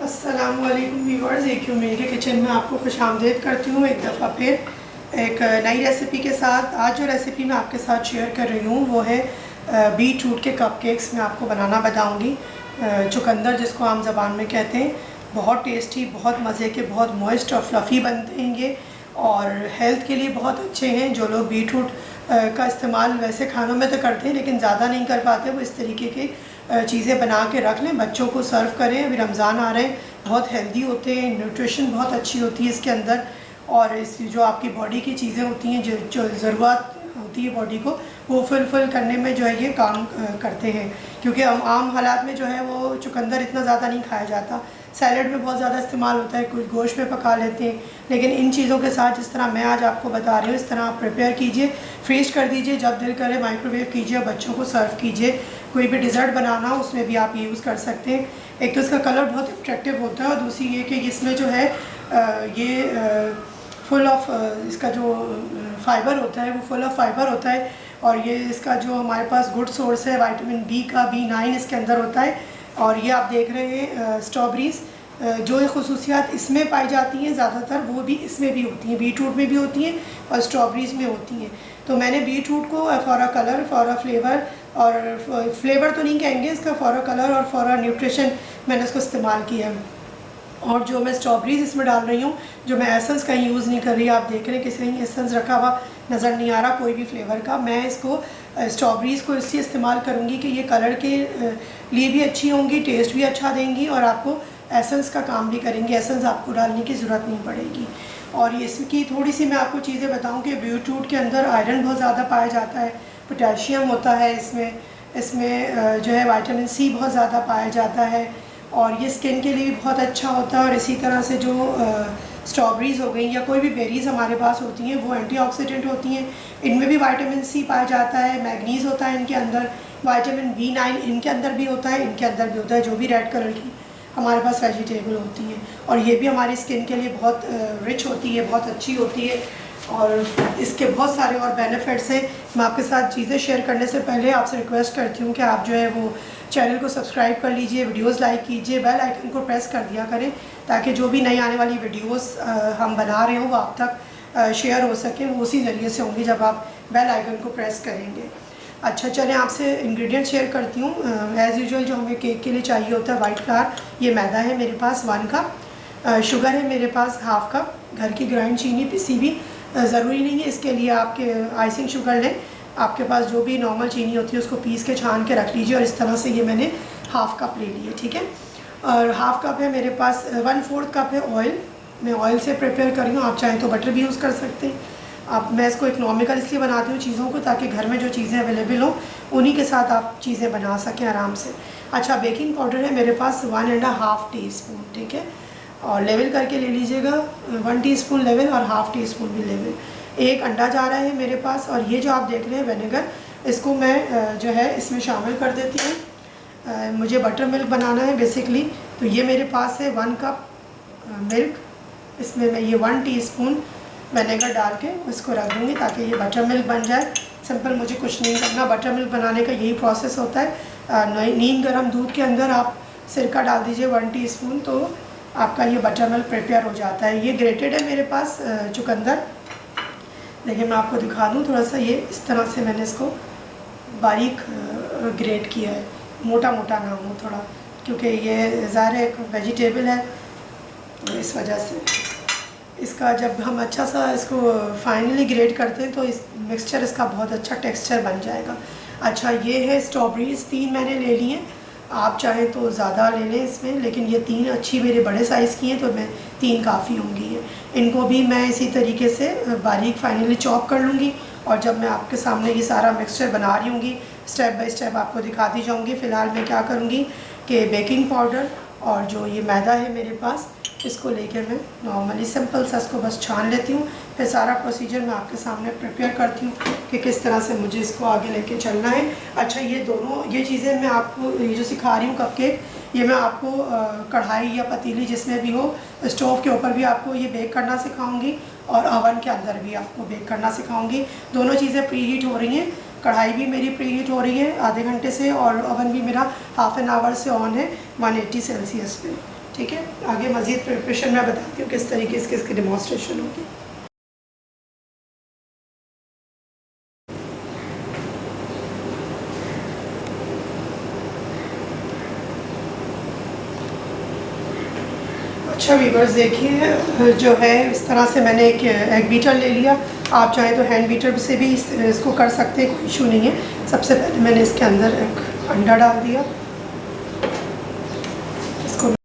अस्सलामुअलैकुम व्यूअर्स, एक मेल के किचन में आपको खुशामदीद करती हूँ एक दफ़ा फिर एक नई रेसिपी के साथ। आज जो रेसिपी मैं आपके साथ शेयर कर रही हूँ वो है बीट रूट के कपकेक्स। मैं आपको बनाना बताऊँगी। चुकंदर जिसको आम ज़बान में कहते हैं, बहुत टेस्टी, बहुत मज़े के, बहुत मॉइस्ट और फ्लफ़ी बनते हैं ये, और हेल्थ के लिए बहुत अच्छे हैं। जो लोग बीट रूट का इस्तेमाल वैसे खानों में तो करते हैं लेकिन ज़्यादा नहीं कर पाते, वो इस तरीके के चीज़ें बना के रख लें, बच्चों को सर्व करें। अभी रमज़ान आ रहे हैं, बहुत हेल्दी होते हैं, न्यूट्रिशन बहुत अच्छी होती है इसके अंदर, और इस जो आपकी बॉडी की चीज़ें होती हैं जो ज़रूरत होती है बॉडी को, वो फुलफ़िल करने में जो है ये काम करते हैं। क्योंकि आम हालात में जो है वो चुकंदर इतना ज़्यादा नहीं खाया जाता, सैलड में बहुत ज़्यादा इस्तेमाल होता है, कुछ गोश्त में पका लेते हैं। लेकिन इन चीज़ों के साथ जिस तरह मैं आज आपको बता रही हूँ, इस तरह आप प्रिपेयर कीजिए, फ्रीज कर दीजिए, जब दिल करे माइक्रोवेव कीजिए, बच्चों को सर्व कीजिए। कोई भी डिज़र्ट बनाना हो उसमें भी आप यूज़ कर सकते हैं। एक तो इसका कलर बहुत अट्रैक्टिव होता है, और दूसरी ये कि इसमें जो है ये फुल ऑफ इसका जो फ़ाइबर होता है वो फुल ऑफ फाइबर होता है, और ये इसका जो हमारे पास गुड सोर्स है विटामिन बी का, B9 इसके अंदर होता है। और ये आप देख रहे हैं स्ट्रॉबेरीज़, जो खुसूसियात इसमें पाई जाती हैं ज़्यादातर वो भी इसमें भी होती हैं, बीट रूट में भी होती हैं और स्ट्रॉबेरीज़ में होती हैं। तो मैंने बीट रूट को for a colour, for a flavour, और फ्लेवर तो नहीं कहेंगे इसका, फॉर अ कलर और फॉर अ न्यूट्रिशन मैंने इसको इस्तेमाल किया है। और जो मैं स्ट्रॉबेरीज़ इसमें डाल रही हूँ, जो मैं एसेंस कहीं यूज़ नहीं कर रही, आप देख रहे हैं किसी कहीं एसेंस रखा हुआ नज़र नहीं आ रहा कोई भी फ्लेवर का। मैं इसको स्ट्रॉबेरीज़ को इसलिए इस्तेमाल करूँगी कि ये कलर के लिए भी अच्छी होंगी, टेस्ट भी अच्छा देंगी, और आपको एसेंस का काम भी करेंगी, एसेंस आपको डालने की ज़रूरत नहीं पड़ेगी। और इसकी थोड़ी सी मैं आपको चीज़ें बताऊँ कि बीट रूट के अंदर आयरन बहुत ज़्यादा पाया जाता है, पोटेशियम होता है इसमें जो है विटामिन C बहुत ज़्यादा पाया जाता है, और ये स्किन के लिए भी बहुत अच्छा होता है। और इसी तरह से जो स्ट्रॉबेरीज़ हो गई या कोई भी बेरीज़ हमारे पास होती हैं वो एंटीऑक्सीडेंट होती हैं, इनमें भी विटामिन C पाया जाता है, मैग्नीज़ होता है इनके अंदर, विटामिन B9 इनके अंदर भी होता है, इनके अंदर भी होता है, जो भी रेड कलर की हमारे पास वेजिटेबल होती हैं। और ये भी हमारी स्किन के लिए बहुत रिच होती है, बहुत अच्छी होती है, और इसके बहुत सारे और बेनिफिट्स हैं। मैं आपके साथ चीज़ें शेयर करने से पहले आपसे रिक्वेस्ट करती हूँ कि आप जो है वो चैनल को सब्सक्राइब कर लीजिए, वीडियोस लाइक कीजिए, बेल आइकन को प्रेस कर दिया करें, ताकि जो भी नई आने वाली वीडियोस हम बना रहे हों वो आप तक शेयर हो सकें। वो उसी ज़रिए से होंगी जब आप बेल आइकन को प्रेस करेंगे। अच्छा, चलें आपसे इंग्रेडिएंट शेयर करती हूँ। एज़ यूजुअल जो हमें केक के लिए चाहिए होता है, वाइट फ्लावर, ये मैदा है मेरे पास 1 कप, शुगर है मेरे पास ½ कप, घर की ग्राइंड चीनी पिसी भी, ज़रूरी नहीं है इसके लिए आपके आइसिंग शुगर लें, आपके पास जो भी नॉर्मल चीनी होती है उसको पीस के छान के रख लीजिए। और इस तरह से ये मैंने ½ कप ले लिए, ठीक है। और ½ कप है मेरे पास, 1/4 कप है ऑयल, मैं ऑयल से प्रिपेयर कर रही हूँ, आप चाहें तो बटर भी यूज़ कर सकते हैं। आप मैं इसको इकनॉमिकल इसलिए बनाती हूँ चीज़ों को, ताकि घर में जो चीज़ें अवेलेबल हों उन्हीं के साथ आप चीज़ें बना सकें आराम से। अच्छा, बेकिंग पाउडर है मेरे पास 1½ टीस्पून, ठीक है, और लेवल करके ले लीजिएगा, 1 टीस्पून लेवल और ½ टीस्पून भी लेवल। एक अंडा जा रहा है मेरे पास, और ये जो आप देख रहे हैं विनेगर, इसको मैं जो है इसमें शामिल कर देती हूँ। मुझे बटर मिल्क बनाना है बेसिकली, तो ये मेरे पास है 1 कप मिल्क, इसमें मैं ये 1 टीस्पून विनेगर डाल के इसको रख दूँगी ताकि ये बटर मिल्क बन जाए। सिंपल, मुझे कुछ नहीं करना, बटर मिल्क बनाने का यही प्रोसेस होता है। नीम गर्म दूध के अंदर आप सिरका डाल दीजिए 1 टीस्पून, तो आपका ये बटर मिल्क प्रिपेयर हो जाता है। ये ग्रेटेड है मेरे पास चुकंदर, देखिए मैं आपको दिखा दूँ थोड़ा सा, ये इस तरह से मैंने इसको बारीक ग्रेट किया है, मोटा मोटा ना हो थोड़ा, क्योंकि ये ज़ाहिर है एक वेजिटेबल है, तो इस वजह से इसका जब हम अच्छा सा इसको फाइनली ग्रेट करते हैं तो इस मिक्सचर इसका बहुत अच्छा टेक्सचर बन जाएगा। अच्छा, ये है स्ट्रॉबेरीज़, 3 मैंने ले ली हैं, आप चाहें तो ज़्यादा ले लें इसमें, लेकिन ये 3 अच्छी मेरे बड़े साइज़ की हैं तो मैं 3 काफ़ी होंगी ये। इनको भी मैं इसी तरीके से बारीक फाइनली चॉप कर लूँगी, और जब मैं आपके सामने ये सारा मिक्सचर बना रही हूँगी स्टेप बाय स्टेप आपको दिखाती जाऊँगी। फ़िलहाल मैं क्या करूँगी कि बेकिंग पाउडर और जो ये मैदा है मेरे पास, इसको लेकर मैं नॉर्मली सिंपल सा इसको बस छान लेती हूँ। फिर सारा प्रोसीजर मैं आपके सामने प्रिपेयर करती हूँ कि किस तरह से मुझे इसको आगे लेके चलना है। अच्छा, ये चीज़ें मैं आपको ये जो सिखा रही हूँ कपकेक, ये मैं आपको कढ़ाई या पतीली जिसमें भी हो, स्टोव के ऊपर भी आपको ये बेक करना सिखाऊंगी, और ओवन के अंदर भी आपको बेक करना सिखाऊंगी। दोनों चीज़ें प्री हीट हो रही हैं, कढ़ाई भी मेरी प्री हीट हो रही है आधे घंटे से, और ओवन भी मेरा ½ एन आवर से ऑन है 180 सेल्सियस पे, ठीक है, आगे मज़ीद प्रिपरेशन मैं बताती हूँ किस तरीके से इसकी डेमोन्स्ट्रेशन होगी। अच्छा वीवर्स, देखिए जो है इस तरह से मैंने एक एग बीटर ले लिया। आप चाहें तो हैंड बीटर से भी इसको कर सकते हैं, कोई इशू नहीं है। सबसे पहले मैंने इसके अंदर एक अंडा डाल दिया। इसको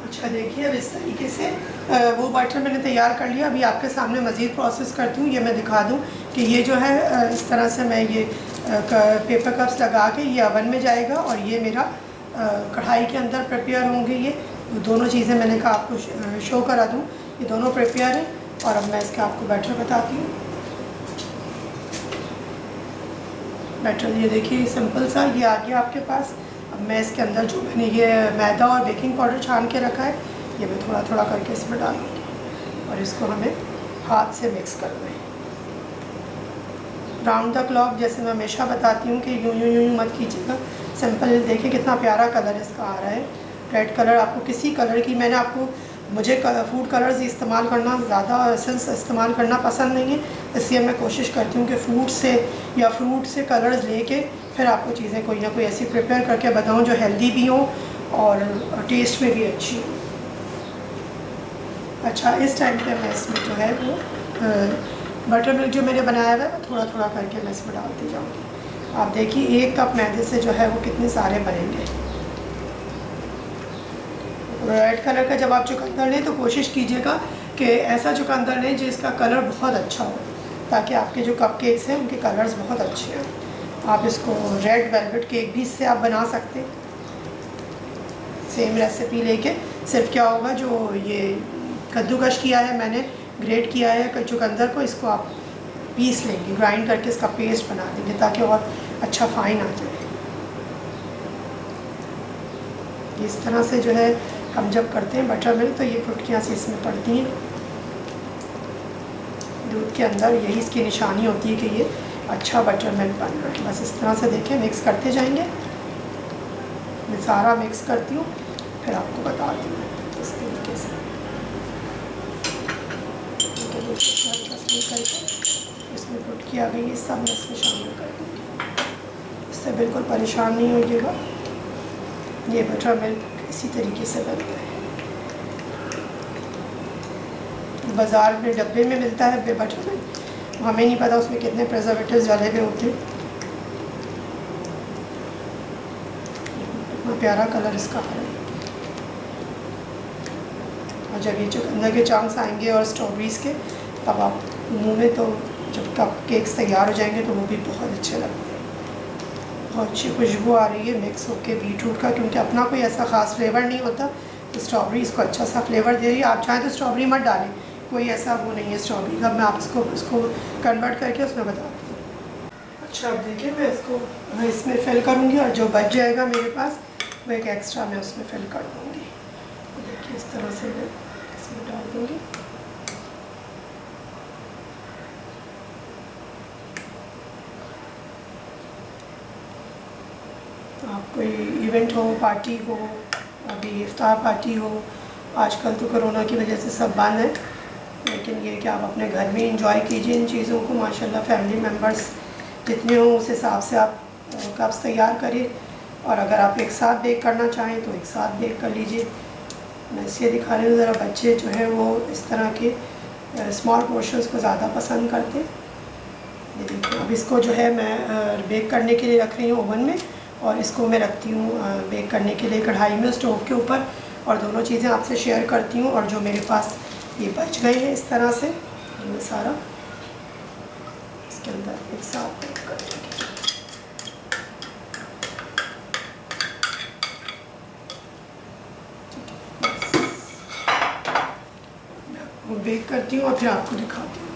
अच्छा देखिए, अब इस तरीके से वो बटर मैंने तैयार कर लिया। अभी आपके सामने मज़ीद प्रोसेस करती हूँ। ये मैं दिखा दूँ कि ये जो है इस तरह से मैं ये पेपर कप्स लगा के ये ओवन में जाएगा और ये मेरा कढ़ाई के अंदर प्रिपेयर होंगे। ये दोनों चीज़ें मैंने कहा आपको शो करा दूँ। ये दोनों प्रिपेयर हैं और अब मैं इसका आपको बैटर बताती हूँ। बैटर ये देखिए सिंपल सा ये आ गया आपके पास। अब मैं इसके अंदर जो मैंने ये मैदा और बेकिंग पाउडर छान के रखा है ये मैं थोड़ा थोड़ा करके इसमें डालूँगी और इसको हमें हाथ से मिक्स करना है राउंड द क्लॉक। जैसे मैं हमेशा बताती हूँ कि यूँ यूँ यूँ मत कीजिएगा। सिंपल देखिए कितना प्यारा कलर इसका आ रहा है। रेड कलर, आपको किसी कलर की, मैंने आपको मुझे फूड कलर्स इस्तेमाल करना ज़्यादा एसेंस इस्तेमाल करना पसंद नहीं है, इसलिए मैं कोशिश करती हूँ कि फूड से या फ्रूट से कलर्स लेके फिर आपको चीज़ें कोई ना कोई ऐसी प्रिपेयर करके बताऊँ जो हेल्दी भी हो और टेस्ट में भी अच्छी हो। अच्छा, इस टाइम पे मैं इसमें जो है वो बटर मिल्क जो मैंने बनाया हुआ है थोड़ा थोड़ा करके मैं इसमें डालती जाऊँगी। आप देखिए 1 कप मैदे से जो है वो कितने सारे बनेंगे। रेड कलर का जब आप चुकंदर लें तो कोशिश कीजिएगा कि ऐसा चुकंदर लें जिसका कलर बहुत अच्छा हो, ताकि आपके जो कप केक्स हैं उनके कलर्स बहुत अच्छे हैं। आप इसको रेड वेलवेट केक भी इससे आप बना सकते हैं, सेम रेसिपी लेके। सिर्फ क्या होगा, जो ये कद्दूकश किया है मैंने, ग्रेट किया है चुकंदर को, इसको आप पीस लेंगे, ग्राइंड करके इसका पेस्ट बना देंगे ताकि और अच्छा फाइन आ जाए। इस तरह से जो है हम जब करते हैं बटर मिल्क तो ये फुटकियाँ सी इसमें पड़ती हैं दूध के अंदर, यही इसकी निशानी होती है कि ये अच्छा बटर मिल्क बन रहा है। बस इस तरह से देखिए मिक्स करते जाएंगे। मैं सारा मिक्स करती हूँ फिर आपको बताती हूँ इस तरीके से। करके इसमें फुटकी आ गई है, सब मैं इसमें शामिल कर दूँगी। इससे बिल्कुल परेशान नहीं होइएगा, ये बटर मिल्क इसी तरीके से बनता है। बाज़ार में डब्बे में मिलता है बटर मिल्क, हमें नहीं पता उसमें कितने प्रिजर्वेटिव्स डाले हुए होते हैं। इतना प्यारा कलर इसका है। और जब ये चुकंदर के चंक्स आएंगे और स्ट्रॉबेरीज़ के, तब आप मुंह में तो जब कप केक्स तैयार हो जाएंगे तो वो भी बहुत अच्छे लगते हैं। बहुत अच्छी खुशबू आ रही है मिक्स होके बीटरूट का, क्योंकि अपना कोई ऐसा ख़ास फ्लेवर नहीं होता, तो स्ट्रॉबेरी इसको अच्छा सा फ्लेवर दे रही है। आप चाहें तो स्ट्रॉबेरी मत डालें, कोई ऐसा वो नहीं है स्ट्रॉबेरी का। मैं आप इसको कन्वर्ट करके उसमें बताती हूँ। अच्छा, अब देखिए मैं इसमें फिल करूँगी और जो बच जाएगा मेरे पास वो एक एक्स्ट्रा मैं उसमें फिल कर दूँगी। देखिए इस तरह से मैं इसमें डाल दूँगी। आप कोई इवेंट हो, पार्टी हो, अभी इफ्तार पार्टी हो, आजकल तो कोरोना की वजह से सब बंद है, लेकिन ये कि आप अपने घर में इंजॉय कीजिए इन चीज़ों को। माशाल्लाह फैमिली मेम्बर्स जितने हों उस हिसाब से आप कप्स तैयार करें, और अगर आप एक साथ बेक करना चाहें तो एक साथ बेक कर लीजिए। मैं इसलिए दिखा रही हूँ, ज़रा बच्चे जो है वो इस तरह के स्मॉल पोर्शंस को ज़्यादा पसंद करते हैं। ये देखिए अब इसको जो है मैं बेक करने के लिए रख रही हूँ ओवन में, और इसको मैं रखती हूँ बेक करने के लिए कढ़ाई में स्टोव के ऊपर। और दोनों चीज़ें आपसे शेयर करती हूँ। और जो मेरे पास ये बच गए हैं इस तरह से, मैं सारा इसके अंदर एक साथ बेक कर दूँगी। बेक करती हूँ और फिर आपको दिखाती हूँ।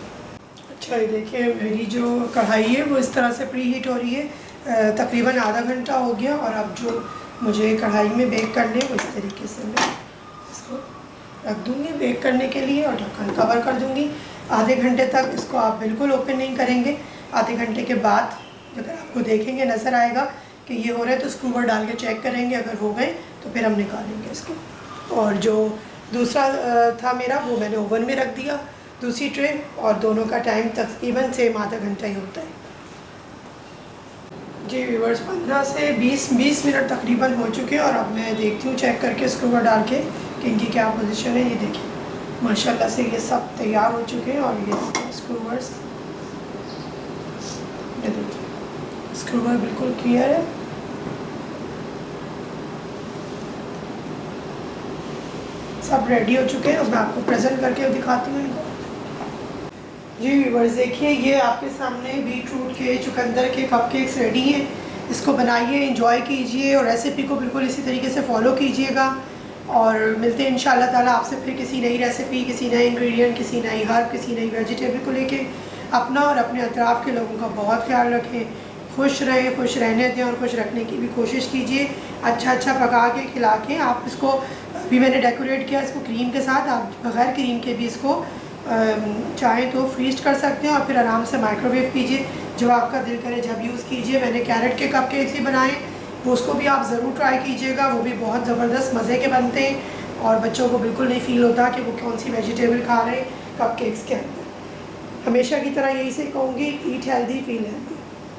अच्छा, ये देखिए मेरी जो कढ़ाई है वो इस तरह से प्री हीट हो रही है, तकरीबन आधा घंटा हो गया। और अब जो मुझे कढ़ाई में बेक करने वो इस तरीके से मैं इसको रख दूँगी बेक करने के लिए, और ढक्कन कवर कर दूँगी। आधे घंटे तक इसको आप बिल्कुल ओपन नहीं करेंगे। आधे घंटे के बाद अगर आपको देखेंगे नज़र आएगा कि ये हो रहा है तो स्क्रूवर डाल के चेक करेंगे, अगर हो गए तो फिर हम निकालेंगे इसको। और जो दूसरा था मेरा वो मैंने ओवन में रख दिया, दूसरी ट्रे, और दोनों का टाइम तकरीबन सेम आधा घंटा ही होता है। जी व्यूवर्स, 15 से 20 मिनट तकरीबन हो चुके हैं, और अब मैं देखती हूँ चेक करके स्क्रूवर डाल के कि इनकी क्या पोजीशन है। ये देखिए माशाल्लाह से ये सब तैयार हो चुके हैं। और ये स्क्रूवर्स, ये देखिए स्क्रूवर बिल्कुल क्लियर है। सब रेडी हो चुके हैं। अब मैं आपको प्रेजेंट करके दिखाती हूँ इनको। जी व्यूवर्स, देखिए ये आपके सामने बीटरूट के चुकंदर के कपकेक्स रेडी हैं। इसको बनाइए, एंजॉय कीजिए, और रेसिपी को बिल्कुल इसी तरीके से फॉलो कीजिएगा। और मिलते हैं इंशाल्लाह ताला आपसे फिर किसी नई रेसिपी, किसी नए इंग्रेडिएंट, किसी नई हर्ब, किसी नई वेजिटेबल को लेके। अपना और अपने अतराफ़ के लोगों का बहुत ख्याल रखें, खुश रहें, खुश रहने दें, और खुश रखने की भी कोशिश कीजिए। अच्छा पका के खिला के आप इसको, अभी मैंने डेकोरेट किया इसको क्रीम के साथ, आप बग़ैर क्रीम के भी इसको चाहें तो फ्रीज कर सकते हैं, और फिर आराम से माइक्रोवेव कीजिए, जो आपका दिल करे जब यूज़ कीजिए। मैंने कैरेट के कपकेक्स ही बनाए, वो उसको भी आप ज़रूर ट्राई कीजिएगा, वो भी बहुत ज़बरदस्त मज़े के बनते हैं। और बच्चों को बिल्कुल नहीं फ़ील होता कि वो कौन सी वेजिटेबल खा रहे हैं कपकेक्स के अंदर। हमेशा की तरह यही से कहूँगी, ईट हेल्दी फील हेल्दी।